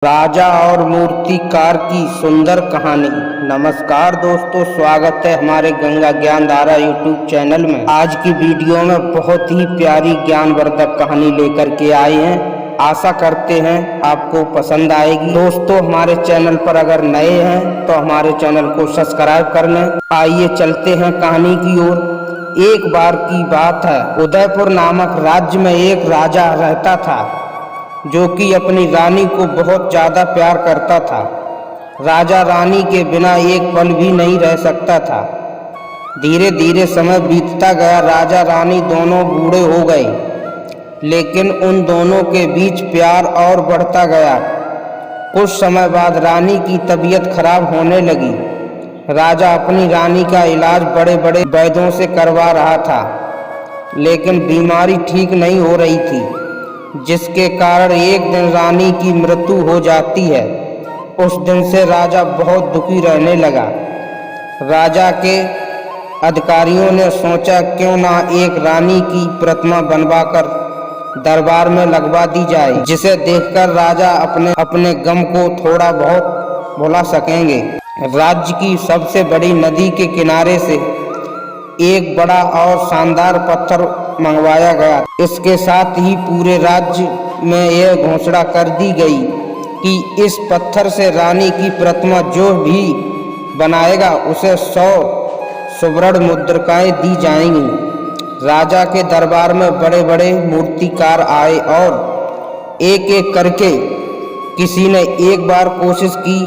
राजा और मूर्तिकार की सुंदर कहानी। नमस्कार दोस्तों, स्वागत है हमारे गंगा ज्ञान धारा यूट्यूब चैनल में। आज की वीडियो में बहुत ही प्यारी ज्ञानवर्धक कहानी लेकर के आए हैं। आशा करते हैं आपको पसंद आएगी। दोस्तों, हमारे चैनल पर अगर नए हैं तो हमारे चैनल को सब्सक्राइब कर लें। आइए चलते हैं कहानी की ओर। एक बार की बात है, उदयपुर नामक राज्य में एक राजा रहता था जो कि अपनी रानी को बहुत ज़्यादा प्यार करता था। राजा रानी के बिना एक पल भी नहीं रह सकता था। धीरे धीरे समय बीतता गया। राजा रानी दोनों बूढ़े हो गए, लेकिन उन दोनों के बीच प्यार और बढ़ता गया। कुछ समय बाद रानी की तबीयत खराब होने लगी। राजा अपनी रानी का इलाज बड़े बड़े वैद्यों से करवा रहा था, लेकिन बीमारी ठीक नहीं हो रही थी, जिसके कारण एक दिन रानी की मृत्यु हो जाती है। उस दिन से राजा बहुत दुखी रहने लगा। राजा के अधिकारियों ने सोचा क्यों ना एक रानी की प्रतिमा बनवाकर दरबार में लगवा दी जाए, जिसे देखकर राजा अपने गम को थोड़ा बहुत भुला सकेंगे। राज्य की सबसे बड़ी नदी के किनारे से एक बड़ा और शानदार पत्थर मंगवाया गया। इसके साथ ही पूरे राज्य में यह घोषणा कर दी गई कि इस पत्थर से रानी की प्रतिमा जो भी बनाएगा उसे 100 सुवर्ण मुद्रिकाएं दी जाएंगी। राजा के दरबार में बड़े बड़े मूर्तिकार आए और एक एक करके किसी ने एक बार कोशिश की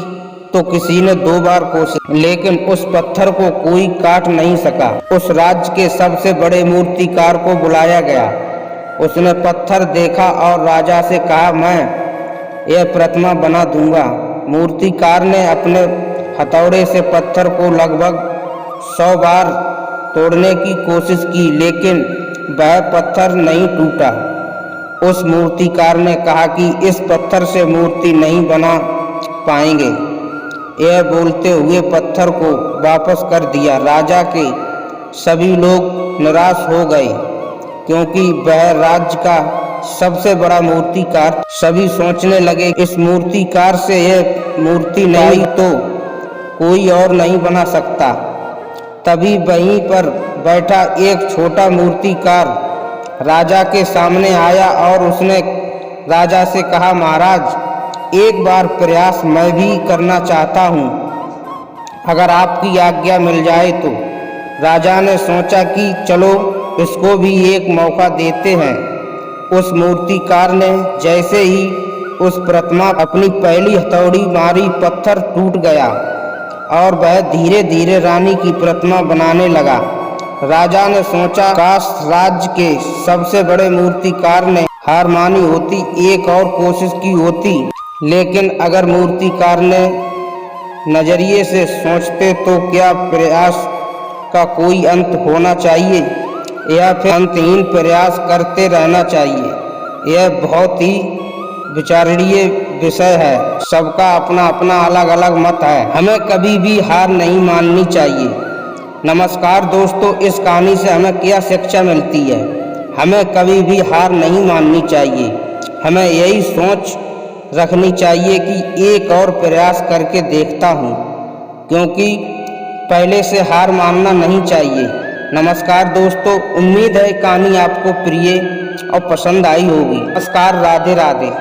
तो किसी ने 2 बार कोशिश, लेकिन उस पत्थर को कोई काट नहीं सका। उस राज्य के सबसे बड़े मूर्तिकार को बुलाया गया। उसने पत्थर देखा और राजा से कहा, मैं यह प्रतिमा बना दूंगा। मूर्तिकार ने अपने हथौड़े से पत्थर को लगभग 100 बार तोड़ने की कोशिश की, लेकिन वह पत्थर नहीं टूटा। उस मूर्तिकार ने कहा कि इस पत्थर से मूर्ति नहीं बना पाएंगे। यह बोलते हुए पत्थर को वापस कर दिया। राजा के सभी लोग निराश हो गए, क्योंकि वह राज्य का सबसे बड़ा मूर्तिकार। सभी सोचने लगे, इस मूर्तिकार से यह मूर्ति नहीं तो कोई और नहीं बना सकता। तभी वहीं पर बैठा एक छोटा मूर्तिकार राजा के सामने आया और उसने राजा से कहा, महाराज, एक बार प्रयास मैं भी करना चाहता हूँ, अगर आपकी आज्ञा मिल जाए तो। राजा ने सोचा कि चलो इसको भी एक मौका देते हैं। उस मूर्तिकार ने जैसे ही उस प्रतिमा अपनी पहली हथौड़ी मारी, पत्थर टूट गया और वह धीरे धीरे रानी की प्रतिमा बनाने लगा। राजा ने सोचा, काश राज्य के सबसे बड़े मूर्तिकार ने हार मानी होती, एक और कोशिश की होती। लेकिन अगर मूर्तिकार ने नजरिए से सोचते तो क्या प्रयास का कोई अंत होना चाहिए या फिर अंतहीन प्रयास करते रहना चाहिए। यह बहुत ही विचारणीय विषय है। सबका अपना अपना अलग अलग मत है। हमें कभी भी हार नहीं माननी चाहिए। नमस्कार दोस्तों, इस कहानी से हमें क्या शिक्षा मिलती है? हमें कभी भी हार नहीं माननी चाहिए। हमें यही सोच रखनी चाहिए कि एक और प्रयास करके देखता हूँ, क्योंकि पहले से हार मानना नहीं चाहिए। नमस्कार दोस्तों, उम्मीद है कहानी आपको प्रिय और पसंद आई होगी। नमस्कार, राधे राधे।